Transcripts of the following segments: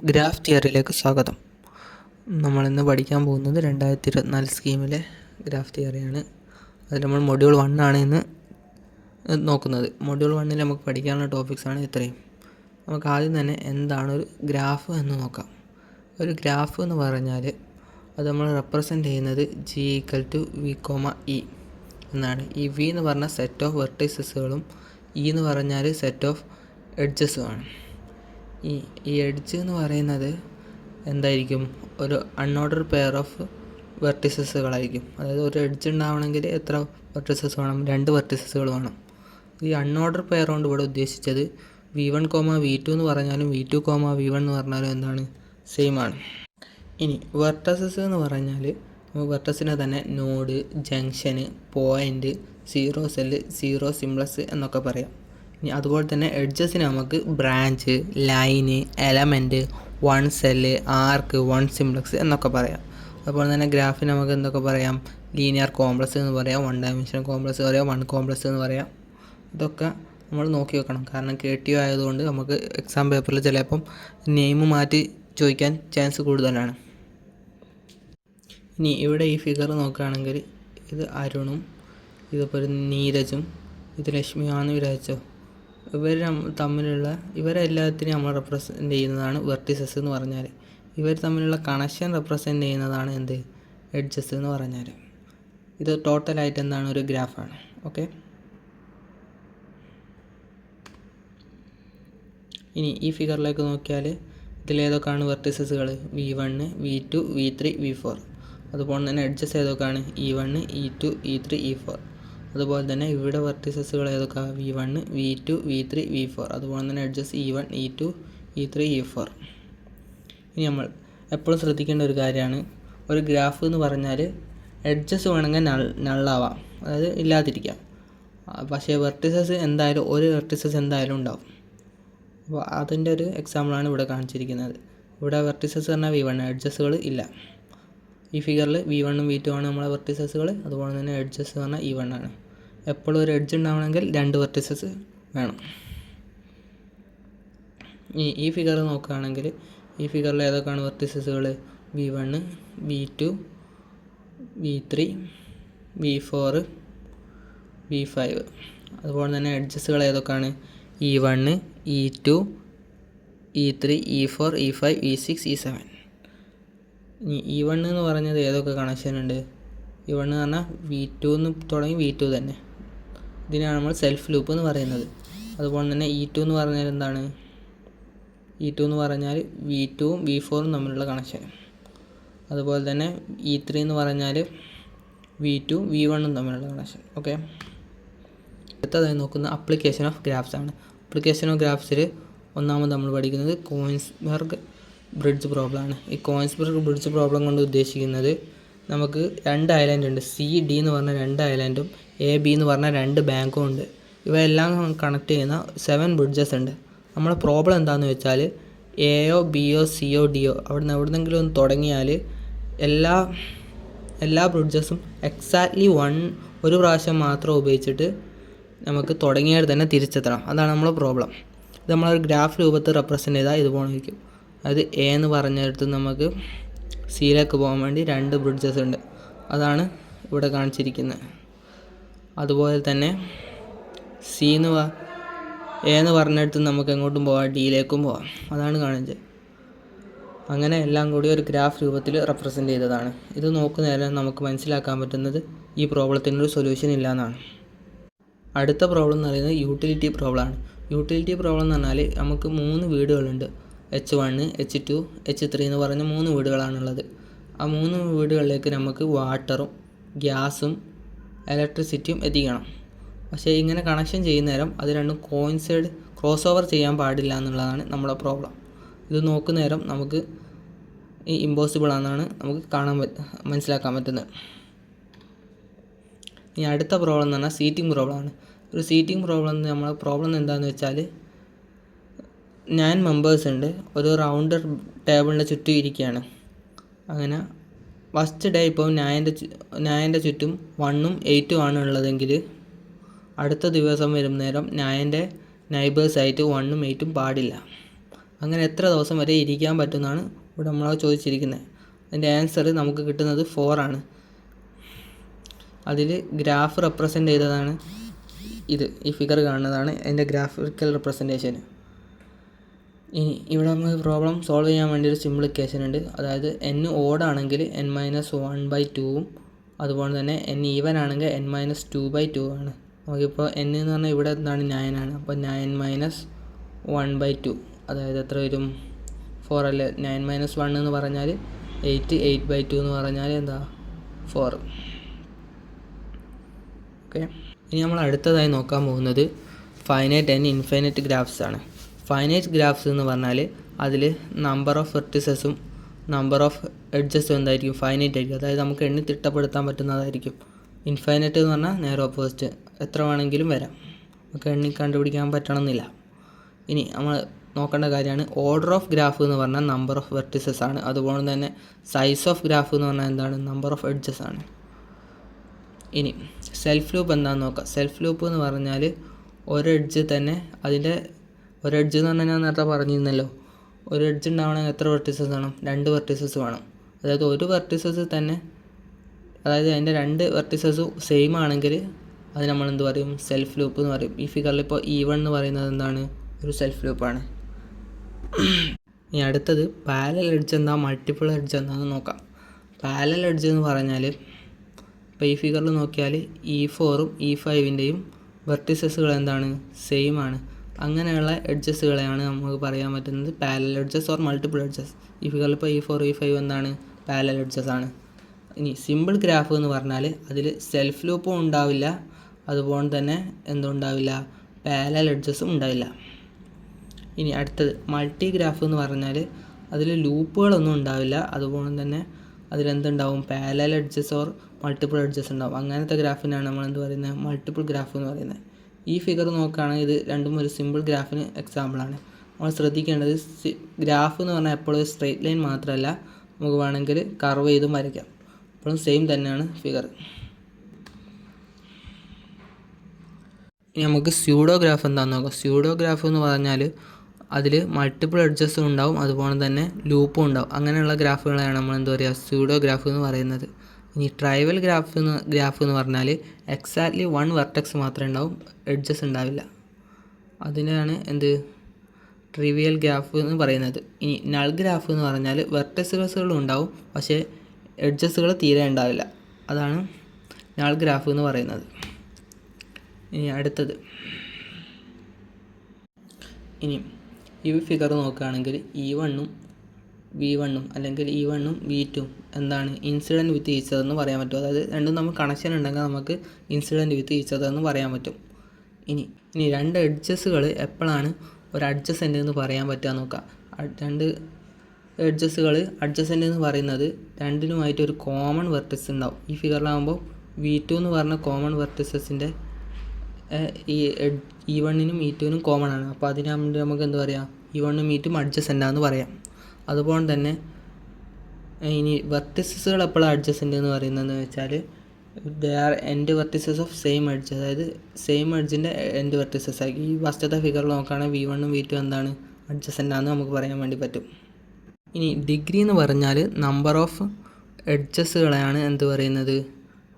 Graph തിയറിയിലേക്ക് സ്വാഗതം. നമ്മളിന്ന് പഠിക്കാൻ പോകുന്നത് 2024 സ്കീമിലെ ഗ്രാഫ് തിയറിയാണ്. അതിൽ നമ്മൾ മൊഡ്യൂൾ 1 ആണ് ഇന്ന് നോക്കുന്നത്. മൊഡ്യൂൾ 1ൽ നമുക്ക് പഠിക്കാനുള്ള ടോപ്പിക്സാണ് ഇത്രയും. നമുക്ക് ആദ്യം തന്നെ എന്താണ് ഒരു ഗ്രാഫ് എന്ന് നോക്കാം. ഒരു ഗ്രാഫ് എന്ന് പറഞ്ഞാൽ അത് നമ്മൾ റെപ്രസെൻ്റ് ചെയ്യുന്നത് G=V, എന്നാണ്. ഈ V എന്ന് പറഞ്ഞാൽ സെറ്റ് ഓഫ് വെർട്ടീസസുകളും E എന്ന് പറഞ്ഞാൽ സെറ്റ് ഓഫ് എഡ്ജസുമാണ്. ഈ എഡ്ജ് എന്ന് പറയുന്നത് എന്തായിരിക്കും? ഒരു അൺഓർഡർ പെയർ ഓഫ് വെർട്ടിസസുകളായിരിക്കും. അതായത് ഒരു എഡ്ജ് ഉണ്ടാവണമെങ്കിൽ എത്ര വെർട്ടിസസ് വേണം? 2 വെർട്ടിസസുകൾ വേണം. ഈ അൺഓർഡർ പെയർ കൊണ്ട് ഇവിടെ ഉദ്ദേശിച്ചത് V1, V2 എന്ന് പറഞ്ഞാലും V2, V1 എന്ന് പറഞ്ഞാലും എന്താണ്? സെയിം ആണ്. ഇനി വെർട്ടസസ് എന്ന് പറഞ്ഞാൽ വെർട്ടസിനെ തന്നെ node, junction, point, zero cell, zero simplex എന്നൊക്കെ പറയാം. ഇനി അതുപോലെ തന്നെ എഡ്ജസിന് നമുക്ക് branch, line, element, 1 cell, arc, 1 simplex എന്നൊക്കെ പറയാം. അതുപോലെ തന്നെ ഗ്രാഫിന് നമുക്ക് എന്തൊക്കെ പറയാം? ലീനിയർ കോംപ്ലക്സ് എന്ന് പറയാം, 1 ഡയമെൻഷണൽ കോംപ്ലക്സ് പറയാം, 1 കോംപ്ലക്സ് എന്ന് പറയാം. ഇതൊക്കെ നമ്മൾ നോക്കി വെക്കണം. കാരണം KTU ആയതുകൊണ്ട് നമുക്ക് എക്സാം പേപ്പറിൽ ചിലപ്പം നെയിം മാറ്റി ചോദിക്കാൻ ചാൻസ് കൂടുതലാണ്. ഇനി ഇവിടെ ഈ ഫിഗർ നോക്കുകയാണെങ്കിൽ ഇത് അരുണും ഇതിപ്പോൾ ഒരു നീരജും ഇത് ലക്ഷ്മിയാണെന്ന് വിചാരിച്ചോ. ഇവർ തമ്മിലുള്ള ഇവരെല്ലാത്തിനെയും നമ്മൾ റെപ്രസെൻ്റ് ചെയ്യുന്നതാണ് വെർട്ടിസസ് എന്ന് പറഞ്ഞാൽ. ഇവർ തമ്മിലുള്ള കണക്ഷൻ റെപ്രസെൻ്റ് ചെയ്യുന്നതാണ് എന്ത്? എഡ്ജസ് എന്ന് പറഞ്ഞാൽ. ഇത് ടോട്ടലായിട്ട് എന്താണ്? ഒരു ഗ്രാഫാണ്. ഓക്കെ. ഇനി ഈ ഫിഗറിലേക്ക് നോക്കിയാൽ ഇതിലേതൊക്കെയാണ് വെർട്ടിസസുകൾ? V1, V2, V3, V4. അതുപോലെ തന്നെ എഡ്ജസ് ഏതൊക്കെയാണ്? E1, E2, E3, E4. അതുപോലെ തന്നെ ഇവിടെ വെർട്ടിസസുകൾ ഏതൊക്കെ? V1, V2, V3, V4. അതുപോലെ തന്നെ edges E1, E2, E3, E4. ഇനി നമ്മൾ എപ്പോഴും ശ്രദ്ധിക്കേണ്ട ഒരു കാര്യമാണ്, ഒരു ഗ്രാഫ് എന്ന് പറഞ്ഞാൽ എഡ്ജസ് വേണമെങ്കിൽ നള്ളാവാം, അതായത് ഇല്ലാതിരിക്കാം. പക്ഷേ വെർട്ടിസസ് എന്തായാലും ഒരു വെർട്ടിസസ് എന്തായാലും ഉണ്ടാവും. അപ്പോൾ അതിൻ്റെ ഒരു എക്സാമ്പിളാണ് ഇവിടെ കാണിച്ചിരിക്കുന്നത്. ഇവിടെ വെർട്ടിസസ് പറഞ്ഞാൽ V1, എഡ്ജസുകൾ ഇല്ല. ഈ ഫിഗറിൽ V1 ഉം V2 ആണ് നമ്മളെ വെർട്ടിസസുകൾ. അതുപോലെ തന്നെ എഡ്ജസ് പറഞ്ഞാൽ E1 ആണ്. എപ്പോഴും ഒരു എഡ്ജ് ഉണ്ടാവണമെങ്കിൽ 2 വെർട്ടിസസ് വേണം. ഈ ഫിഗർ നോക്കുകയാണെങ്കിൽ ഈ ഫിഗറിൽ ഏതൊക്കെയാണ് വെർട്ടിസസുകൾ? V1, V2, V3, V4, V5. അതുപോലെ തന്നെ എഡ്ജസുകൾ ഏതൊക്കെയാണ്? E1, E2, E3, E4, E5, E6, E7. ഇനി E1 എന്ന് പറഞ്ഞത് ഏതൊക്കെ കണക്ഷൻ ഉണ്ട്? E1 എന്ന് പറഞ്ഞാൽ V2 എന്ന് തുടങ്ങി V2 തന്നെ. ഇതിനാണ് നമ്മൾ സെൽഫ് ലൂപ്പ് എന്ന് പറയുന്നത്. അതുപോലെ തന്നെ E2 എന്ന് പറഞ്ഞാൽ എന്താണ്? E2 എന്ന് പറഞ്ഞാൽ V2ഉം V4ഉം തമ്മിലുള്ള കണക്ഷൻ. അതുപോലെ തന്നെ E3 എന്ന് പറഞ്ഞാൽ V2ഉം V1ഉം തമ്മിലുള്ള കണക്ഷൻ. ഓക്കെ. അടുത്തതായി നോക്കുന്ന അപ്ലിക്കേഷൻ ഓഫ് ഗ്രാഫ്സ് ആണ്. അപ്ലിക്കേഷൻ ഓഫ് ഗ്രാഫ്സിൽ ഒന്നാമത് നമ്മൾ പഠിക്കുന്നത് കോയിൻസ്ബർഗ് ബ്രിഡ്ജ് പ്രോബ്ലം ആണ്. ഈ കോയിൻസ്ബർഗ് ബ്രിഡ്ജ് പ്രോബ്ലം കൊണ്ട് ഉദ്ദേശിക്കുന്നത് നമുക്ക് 2 ഐലൻഡ് ഉണ്ട്. CD എന്ന് പറഞ്ഞ 2 ഐലൻഡും AB എന്ന് പറഞ്ഞ 2 ബാങ്കും ഉണ്ട്. ഇവയെല്ലാം കണക്ട് ചെയ്യുന്ന 7 ബ്രിഡ്ജസ് ഉണ്ട്. നമ്മുടെ പ്രോബ്ലം എന്താണെന്ന് വെച്ചാൽ AO BO CO DO എവിടെന്നെങ്കിലും ഒന്ന് തുടങ്ങിയാൽ എല്ലാ ബ്രിഡ്ജസും എക്സാക്ട്ലി ഒരു പ്രാവശ്യം മാത്രം ഉപയോഗിച്ചിട്ട് നമുക്ക് തുടങ്ങിയാൽ തന്നെ തിരിച്ചെത്തണം. അതാണ് നമ്മളെ പ്രോബ്ലം. ഇത് നമ്മളൊരു ഗ്രാഫ് രൂപത്തിൽ റെപ്രസെൻ്റ് ചെയ്താൽ ഇതുപോലെ ഇരിക്കും. അത് A എന്ന് പറഞ്ഞെടുത്ത് നമുക്ക് സിയിലേക്ക് പോകാൻ വേണ്ടി 2 ബ്രിഡ്ജസ് ഉണ്ട്. അതാണ് ഇവിടെ കാണിച്ചിരിക്കുന്നത്. അതുപോലെ തന്നെ A എന്ന് പറഞ്ഞെടുത്ത് നമുക്ക് എങ്ങോട്ടും പോകാം, Dയിലേക്കും പോകാം. അതാണ് കാണിച്ചത്. അങ്ങനെ എല്ലാം കൂടി ഒരു ഗ്രാഫ് രൂപത്തിൽ റെപ്രസെൻ്റ് ചെയ്തതാണ്. ഇത് നോക്കുന്നേരം നമുക്ക് മനസ്സിലാക്കാൻ പറ്റുന്നത് ഈ പ്രോബ്ലത്തിനൊരു സൊല്യൂഷൻ ഇല്ല എന്നാണ്. അടുത്ത പ്രോബ്ലം എന്ന് പറയുന്നത് യൂട്ടിലിറ്റി പ്രോബ്ലമാണ്. യൂട്ടിലിറ്റി പ്രോബ്ലം എന്ന് പറഞ്ഞാൽ നമുക്ക് 3 വീടുകളുണ്ട്. H1, H2, H3 എന്ന് പറഞ്ഞ 3 വീടുകളാണുള്ളത്. ആ 3 വീടുകളിലേക്ക് നമുക്ക് വാട്ടറും ഗ്യാസും ഇലക്ട്രിസിറ്റിയും എത്തിക്കണം. പക്ഷേ ഇങ്ങനെ കണക്ഷൻ ചെയ്യുന്ന നേരം അത് രണ്ടും ക്രോസ് ഓവർ ചെയ്യാൻ പാടില്ല എന്നുള്ളതാണ് നമ്മുടെ പ്രോബ്ലം. ഇത് നോക്കുന്ന നേരം നമുക്ക് ഇമ്പോസിബിൾ ആണെന്നാണ് നമുക്ക് മനസ്സിലാക്കാൻ പറ്റുന്നത്. ഇനി അടുത്ത പ്രോബ്ലം എന്ന് പറഞ്ഞാൽ സീറ്റിംഗ് പ്രോബ്ലമാണ്. ഒരു സീറ്റിംഗ് പ്രോബ്ലം നമ്മളെ പ്രോബ്ലം എന്താണെന്ന് വെച്ചാൽ 9 മെമ്പേഴ്സ് ഉണ്ട്. ഒരു റൗണ്ടർ ടേബിളിൻ്റെ ചുറ്റും ഇരിക്കുകയാണ്. അങ്ങനെ ഫസ്റ്റ് ഡേ ഇപ്പോൾ 9ൻ്റെ ചുറ്റും 1ഉം 8ഉം ആണ് ഉള്ളതെങ്കിൽ അടുത്ത ദിവസം വരും നേരം 9ൻ്റെ നൈബേഴ്സായിട്ട് 1ഉം 8ഉം പാടില്ല. അങ്ങനെ എത്ര ദിവസം വരെ ഇരിക്കാൻ പറ്റുമെന്നാണ് ഇവിടെ നമ്മളോട് ചോദിച്ചിരിക്കുന്നത്. അതിൻ്റെ ആൻസർ നമുക്ക് കിട്ടുന്നത് 4 ആണ്. അതിൽ ഗ്രാഫ് റെപ്രസെൻ്റ് ചെയ്തതാണ് ഈ ഫിഗർ കാണുന്നതാണ് അതിൻ്റെ ഗ്രാഫിക്കൽ റെപ്രസെൻറ്റേഷൻ. ഇനി ഇവിടെ നമുക്ക് പ്രോബ്ലം സോൾവ് ചെയ്യാൻ വേണ്ടി ഒരു സിമ്പിൾ ഇക്വേഷൻ ഉണ്ട്. അതായത് n ഓഡ് ആണെങ്കിൽ n-1/2 അതുപോലെ തന്നെ n ഈവൻ ആണെങ്കിൽ n-2/2 ആണ്. നമുക്കിപ്പോൾ n എന്ന് പറഞ്ഞാൽ ഇവിടെ എന്താണ് 9 ആണ്. അപ്പോൾ 9-1/2 അതായത് എത്ര വരും? 4 അല്ലേ. 9-1 എന്ന് പറഞ്ഞാൽ 8, 8/2 എന്ന് പറഞ്ഞാൽ എന്താ 4. ഓക്കെ. ഇനി നമ്മൾ അടുത്തതായി നോക്കാൻ പോകുന്നത് ഫൈനൈറ്റ് ആൻഡ് ഇൻഫൈനൈറ്റ് ഗ്രാഫ്സ് ആണ്. ഫൈനൈറ്റ് ഗ്രാഫ്സ് എന്ന് പറഞ്ഞാൽ അതിൽ നമ്പർ ഓഫ് വെർട്ടിസസും നമ്പർ ഓഫ് എഡ്ജസും എന്തായിരിക്കും? ഫൈനൈറ്റ് ആയിരിക്കും. അതായത് നമുക്ക് എണ്ണി തിട്ടപ്പെടുത്താൻ പറ്റുന്നതായിരിക്കും. ഇൻഫൈനൈറ്റ് എന്ന് പറഞ്ഞാൽ നേരെ ഓപ്പോസിറ്റ്, എത്ര വേണമെങ്കിലും വരാം, നമുക്ക് എണ്ണി കണ്ടുപിടിക്കാൻ പറ്റണമെന്നില്ല. ഇനി നമ്മൾ നോക്കേണ്ട കാര്യമാണ് ഓർഡർ ഓഫ് ഗ്രാഫ് എന്ന് പറഞ്ഞാൽ നമ്പർ ഓഫ് വെർട്ടിസസ് ആണ്. അതുപോലെ തന്നെ സൈസ് ഓഫ് ഗ്രാഫ് എന്ന് പറഞ്ഞാൽ എന്താണ്? നമ്പർ ഓഫ് എഡ്ജസ് ആണ്. ഇനി സെൽഫ് ലൂപ്പ് എന്താണെന്ന് നോക്കാം. സെൽഫ് ലൂപ്പ് എന്ന് പറഞ്ഞാൽ ഒരു എഡ്ജ് തന്നെ അതിൻ്റെ ഒരു എഡ്ജ് എന്ന് പറഞ്ഞാൽ ഞാൻ നേരത്തെ പറഞ്ഞിരുന്നല്ലോ, ഒരു എഡ്ജ് ഉണ്ടാവണമെങ്കിൽ എത്ര വെർട്ടിസസ് വേണം? 2 വെർട്ടിസസ് വേണം. അതായത് ഒരു വെർട്ടിസസ് തന്നെ, അതായത് അതിൻ്റെ 2 വെർട്ടിസസും സെയിം ആണെങ്കിൽ അത് നമ്മൾ എന്ത് പറയും? സെൽഫ് ലൂപ്പ് എന്ന് പറയും. ഈ ഫിഗറിൽ ഇപ്പോൾ E1 എന്ന് പറയുന്നത് എന്താണ്? ഒരു സെൽഫ് ലൂപ്പാണ്. ഇനി അടുത്തത് പാരലൽ എഡ്ജ് എന്താ, മൾട്ടിപ്പിൾ എഡ്ജ് എന്താണെന്ന് നോക്കാം. പാരലൽ എഡ്ജ് എന്ന് പറഞ്ഞാൽ ഇപ്പോൾ ഈ ഫിഗറിൽ നോക്കിയാൽ E4ഉം E5ൻ്റെയും വെർട്ടിസസുകൾ എന്താണ്? സെയിം ആണ്. അങ്ങനെയുള്ള എഡ്ജസുകളെയാണ് നമുക്ക് പറയാൻ പറ്റുന്നത് parallel edges or multiple edges. ഈ ഫിഗറിൽ ഇപ്പോൾ E4 E5 എന്താണ്? പാരലൽ എഡ്ജസ് ആണ്. ഇനി സിമ്പിൾ ഗ്രാഫ് എന്ന് പറഞ്ഞാൽ അതിൽ സെൽഫ് ലൂപ്പും ഉണ്ടാവില്ല, അതുപോലെ തന്നെ എന്തുണ്ടാവില്ല? പാരലൽ എഡ്ജസും ഉണ്ടാവില്ല. ഇനി അടുത്തത് മൾട്ടി ഗ്രാഫ് എന്ന് പറഞ്ഞാൽ അതിൽ ലൂപ്പുകളൊന്നും ഉണ്ടാവില്ല, അതുപോലെ തന്നെ അതിലെന്തുണ്ടാവും? Parallel edges or multiple edges ഉണ്ടാവും. അങ്ങനത്തെ ഗ്രാഫിനാണ് നമ്മൾ എന്ത് പറയുന്നത്? മൾട്ടിപ്പിൾ ഗ്രാഫ് എന്ന് പറയുന്നത്. ഈ ഫിഗർ നോക്കുകയാണെങ്കിൽ ഇത് രണ്ടും ഒരു സിമ്പിൾ ഗ്രാഫിന് എക്സാമ്പിളാണ്. നമ്മൾ ശ്രദ്ധിക്കേണ്ടത് ഗ്രാഫ് എന്ന് പറഞ്ഞാൽ എപ്പോഴും സ്ട്രെയിറ്റ് ലൈൻ മാത്രമല്ല, നമുക്ക് വേണമെങ്കിൽ കർവ് ചെയ്തും വരയ്ക്കാം. എപ്പോഴും സെയിം തന്നെയാണ് ഫിഗർ. ഇനി നമുക്ക് സ്യൂഡോഗ്രാഫ് എന്താണെന്ന് നോക്കാം. സ്യൂഡോഗ്രാഫ് എന്ന് പറഞ്ഞാൽ അതിൽ മൾട്ടിപ്പിൾ എഡ്ജസും ഉണ്ടാവും, അതുപോലെ തന്നെ ലൂപ്പും ഉണ്ടാവും. അങ്ങനെയുള്ള ഗ്രാഫുകളെയാണ് നമ്മൾ എന്താ പറയുക? സ്യൂഡോഗ്രാഫ് എന്ന് പറയുന്നത്. ഇനി ട്രൈവൽ ഗ്രാഫ് എന്ന് പറഞ്ഞാൽ എക്സാക്ട്ലി 1 വെർട്ടെക്സ് മാത്രമേ ഉണ്ടാവും, എഡ്ജസ് ഉണ്ടാവില്ല. അതിനാണ് എന്ത്? ട്രിവിയൽ ഗ്രാഫ് എന്ന് പറയുന്നത്. ഇനി നൾ ഗ്രാഫ് എന്ന് പറഞ്ഞാൽ വെർട്ടെക്സുകളും ഉണ്ടാവും, പക്ഷേ എഡ്ജസുകൾ തീരെ ഉണ്ടാവില്ല. അതാണ് നൾ ഗ്രാഫ് എന്ന് പറയുന്നത്. ഇനി അടുത്തത്, ഇനി ഈ ഫിഗർ നോക്കുകയാണെങ്കിൽ E1ഉം V1ഉം അല്ലെങ്കിൽ E1ഉം V2ഉം എന്താണ്? ഇൻസിഡൻറ്റ് വിത്ത് ഈച്ച് അതർ എന്ന് പറയാൻ പറ്റും. അതായത് രണ്ടും നമ്മൾ കണക്ഷൻ ഉണ്ടെങ്കിൽ നമുക്ക് ഇൻസിഡൻറ്റ് വിത്ത് ഈച്ച് അതർ എന്ന് പറയാൻ പറ്റും. ഇനി 2 എഡ്ജസുകൾ എപ്പോഴാണ് ഒരു അഡ്ജസെൻ്റ് എന്ന് പറയാൻ പറ്റുക നോക്കാം. 2 എഡ്ജസുകൾ അഡ്ജസെൻ്റ് എന്ന് പറയുന്നത് രണ്ടിനുമായിട്ട് ഒരു കോമൺ വെർട്ടിസ് ഉണ്ടാവും. ഈ ഫിഗറിലാകുമ്പോൾ V2 എന്ന് പറഞ്ഞ കോമൺ വെർട്ടിസസിൻ്റെ ഈ E1നും E2നും കോമൺ ആണ്. അപ്പോൾ അതിന് നമുക്ക് എന്താ പറയുക? E1ഉം E2ഉം അഡ്ജസെൻ്റ് ആണെന്ന് പറയാം. അതുപോലെ തന്നെ ഇനി വെർട്ടിസസുകൾ എപ്പോഴാണ് അഡ്ജസെൻ്റ് എന്ന് പറയുന്നതെന്ന് വെച്ചാൽ they are end vertices of same edge, അതായത് സെയിം എഡ്ജിൻ്റെ എൻഡ് വെർട്ടിസസ് ആയി. ഈ ഫസ്റ്റത്തെ ഫിഗറിൽ നോക്കുകയാണെങ്കിൽ V1ഉം V2ഉം എന്താണ്? അഡ്ജസെൻ്റ് ആണെന്ന് നമുക്ക് പറയാൻ വേണ്ടി പറ്റും. ഇനി ഡിഗ്രി എന്ന് പറഞ്ഞാൽ നമ്പർ ഓഫ് എഡ്ജസുകളെയാണ് എന്ത് പറയുന്നത്?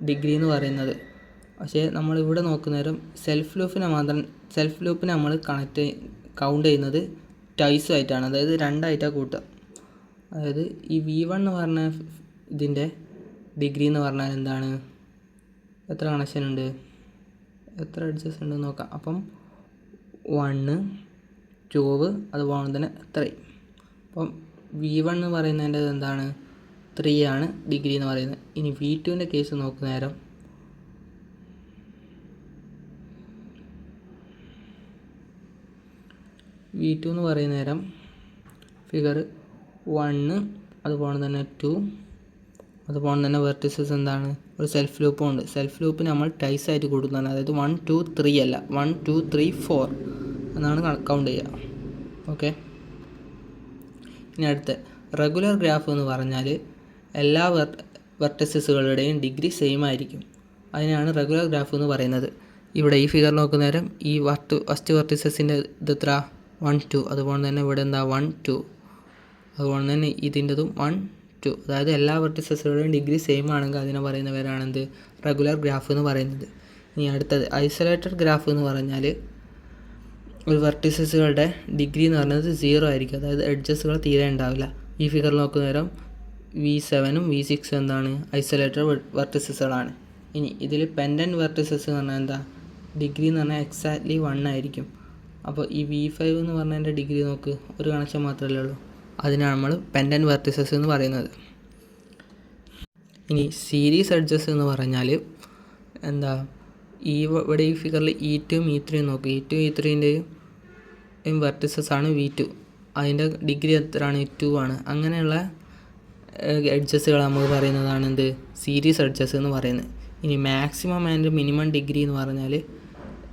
ഡിഗ്രി എന്ന് പറയുന്നത്. പക്ഷേ നമ്മളിവിടെ നോക്കുന്നേരം സെൽഫ് ലൂപ്പിനെ നമ്മൾ കൗണ്ട് ചെയ്യുന്നത് ടൈസ് ആയിട്ടാണ്, അതായത് 2 ആയിട്ടാണ് കൂട്ടുക. അതായത് ഈ V1 എന്ന് പറഞ്ഞ ഇതിൻ്റെ ഡിഗ്രി എന്ന് പറഞ്ഞാൽ എന്താണ്? എത്ര കണക്ഷൻ ഉണ്ട്, എത്ര എഡ്ജസ് ഉണ്ടെന്ന് നോക്കാം. അപ്പം 1, 2 അതുപോലെ തന്നെ 3. അപ്പം V1 എന്ന് പറയുന്നതിൻ്റെ എന്താണ്? 3 ആണ് ഡിഗ്രി എന്ന് പറയുന്നത്. ഇനി V2ൻ്റെ കേസ് നോക്കുന്ന നേരം V2 എന്ന് പറയുന്ന നേരം ഫിഗർ 1 അതുപോലെ തന്നെ 2 അതുപോലെ തന്നെ വെർട്ടിസസ് എന്താണ്? ഒരു സെൽഫ് ലൂപ്പും ഉണ്ട്. സെൽഫ് ലൂപ്പ് നമ്മൾ ടൈസ് ആയിട്ട് കൂട്ടുന്നതാണ്. അതായത് 1, 2, 3 അല്ല, 1, 2, 3, 4 എന്നാണ് കൗണ്ട് ചെയ്യുക. ഓക്കെ. ഇനി അടുത്ത റെഗുലർ ഗ്രാഫ് എന്ന് പറഞ്ഞാൽ എല്ലാ വെർട്ടിസസുകളുടെയും ഡിഗ്രി സെയിം ആയിരിക്കും. അതിനാണ് റെഗുലർ ഗ്രാഫ് എന്ന് പറയുന്നത്. ഇവിടെ ഈ ഫിഗർ നോക്കുന്ന നേരം ഈ ഫസ്റ്റ് വെർട്ടിസസിൻ്റെ ഇത് എത്ര? 1 2. അതുപോലെ തന്നെ ഇവിടെ എന്താ 1 2. അതുപോലെ തന്നെ ഇതിൻ്റെതും 1 2. അതായത് എല്ലാ വെർട്ടിസസുകളുടെയും ഡിഗ്രി സെയിം ആണെങ്കിൽ അതിനെ പറയുന്ന പേരാണെന്ത്? റെഗുലർ ഗ്രാഫ് എന്ന് പറയുന്നത്. ഇനി അടുത്തത് ഐസൊലേറ്റഡ് ഗ്രാഫ് എന്ന് പറഞ്ഞാൽ ഒരു വെർട്ടിസസുകളുടെ ഡിഗ്രി എന്ന് പറയുന്നത് 0 ആയിരിക്കും. അതായത് എഡ്ജസുകൾ തീരെ ഉണ്ടാവില്ല. ഈ ഫിഗറിൽ നോക്കുന്ന നേരം V7ഉം V6ഉം എന്താണ്? ഐസൊലേറ്റഡ് വെർട്ടിസസുകളാണ്. ഇനി ഇതിൽ പെൻഡൻറ്റ് വെർട്ടിസസ് എന്ന് പറഞ്ഞാൽ എന്താ? ഡിഗ്രി എന്ന് പറഞ്ഞാൽ എക്സാക്ട്ലി 1 ആയിരിക്കും. അപ്പോൾ ഈ V5 എന്ന് പറഞ്ഞതിൻ്റെ ഡിഗ്രി നോക്ക്, ഒരു കണക്ഷൻ മാത്രമല്ലേ ഉള്ളൂ. അതിനാണ് നമ്മൾ പെൻഡൻറ്റ് വെർട്ടിസസ് എന്ന് പറയുന്നത്. ഇനി സീരീസ് എഡ്ജസ് എന്ന് പറഞ്ഞാൽ എന്താ? ഇവിടെ ഈ ഫിഗറിൽ E2ഉം E3ഉം നോക്കുക. E2 E3ൻ്റെയും വെർട്ടിസസ് ആണ് V2. അതിൻ്റെ ഡിഗ്രി എത്രയാണ്? 2 ആണ്. അങ്ങനെയുള്ള എഡ്ജസുകൾ നമുക്ക് പറയുന്നതാണ് എന്ത്? സീരീസ് എഡ്ജസ് എന്ന് പറയുന്നത്. ഇനി മാക്സിമം ആൻഡ് മിനിമം ഡിഗ്രി എന്ന് പറഞ്ഞാൽ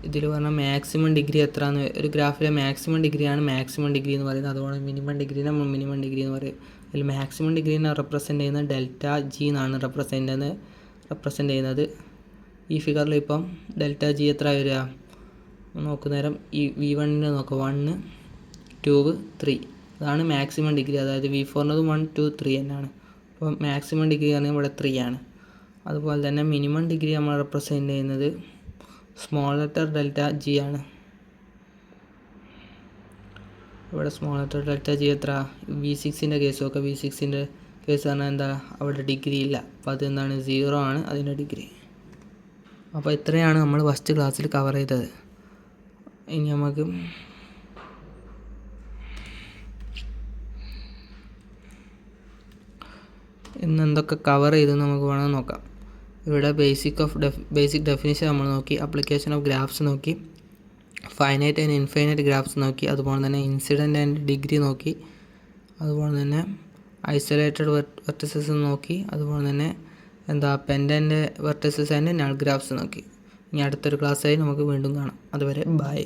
ഇതിൽ പറഞ്ഞാൽ മാക്സിമം ഡിഗ്രി എത്രയാണ്? ഒരു ഗ്രാഫിലെ മാക്സിമം ഡിഗ്രിയാണ് മാക്സിമം ഡിഗ്രി എന്ന് പറയുന്നത്. അതുപോലെ മിനിമം ഡിഗ്രീനെ മിനിമം ഡിഗ്രി എന്ന് പറയും. അതിൽ മാക്സിമം ഡിഗ്രീനെ റെപ്രസെൻ്റ് ചെയ്യുന്നത് ഡെൽറ്റ ജി എന്നാണ് റെപ്രസെൻ്റ് ചെയ്യുന്നത്. ഈ ഫിഗറിൽ ഇപ്പം ഡെൽറ്റ ജി എത്ര വരിക നോക്കുന്നേരം ഈ V1ൻ്റെ നോക്കുക, 1 2 3. അതാണ് മാക്സിമം ഡിഗ്രി. അതായത് V4ൻ്റെതും 1 2 3 തന്നെയാണ്. അപ്പോൾ മാക്സിമം ഡിഗ്രി ആണെങ്കിൽ ഇവിടെ 3 ആണ്. അതുപോലെ തന്നെ മിനിമം ഡിഗ്രി നമ്മൾ റെപ്രസെൻ്റ് ചെയ്യുന്നത് സ്മോൾ ലെറ്റർ ഡെൽറ്റ ജി ആണ്. ഇവിടെ സ്മോൾ ലെറ്റർ ഡെൽറ്റ ജി എത്ര? V6ൻ്റെ കേസ് നോക്കുക. V6ൻ്റെ കേസ് പറഞ്ഞാൽ എന്താ? അവിടെ ഡിഗ്രി ഇല്ല. അപ്പോൾ അതെന്താണ്? 0 ആണ് അതിൻ്റെ ഡിഗ്രി. അപ്പോൾ ഇത്രയാണ് നമ്മൾ ഫസ്റ്റ് ക്ലാസ്സിൽ കവർ ചെയ്തത്. ഇനി നമുക്ക് ഇന്ന് എന്തൊക്കെ കവർ ചെയ്തെന്ന് നമുക്ക് വേണമെങ്കിൽ നോക്കാം. ഇവിടെ ബേസിക് ഡെഫിനിഷൻ നമ്മൾ നോക്കി, ആപ്ലിക്കേഷൻ ഓഫ് ഗ്രാഫ്സ് നോക്കി, ഫൈനൈറ്റ് ആൻഡ് ഇൻഫൈനൈറ്റ് ഗ്രാഫ്സ് നോക്കി, അതുപോലെ തന്നെ ഇൻസിഡൻറ്റ് ആൻഡ് ഡിഗ്രി നോക്കി, അതുപോലെ തന്നെ ഐസൊലേറ്റഡ് വെർട്ടിസസ് നോക്കി, അതുപോലെ തന്നെ എന്താ pendant vertices and null graphs നോക്കി. ഇനി അടുത്തൊരു ക്ലാസ്സായി നമുക്ക് വീണ്ടും കാണാം. അതുവരെ ബൈ.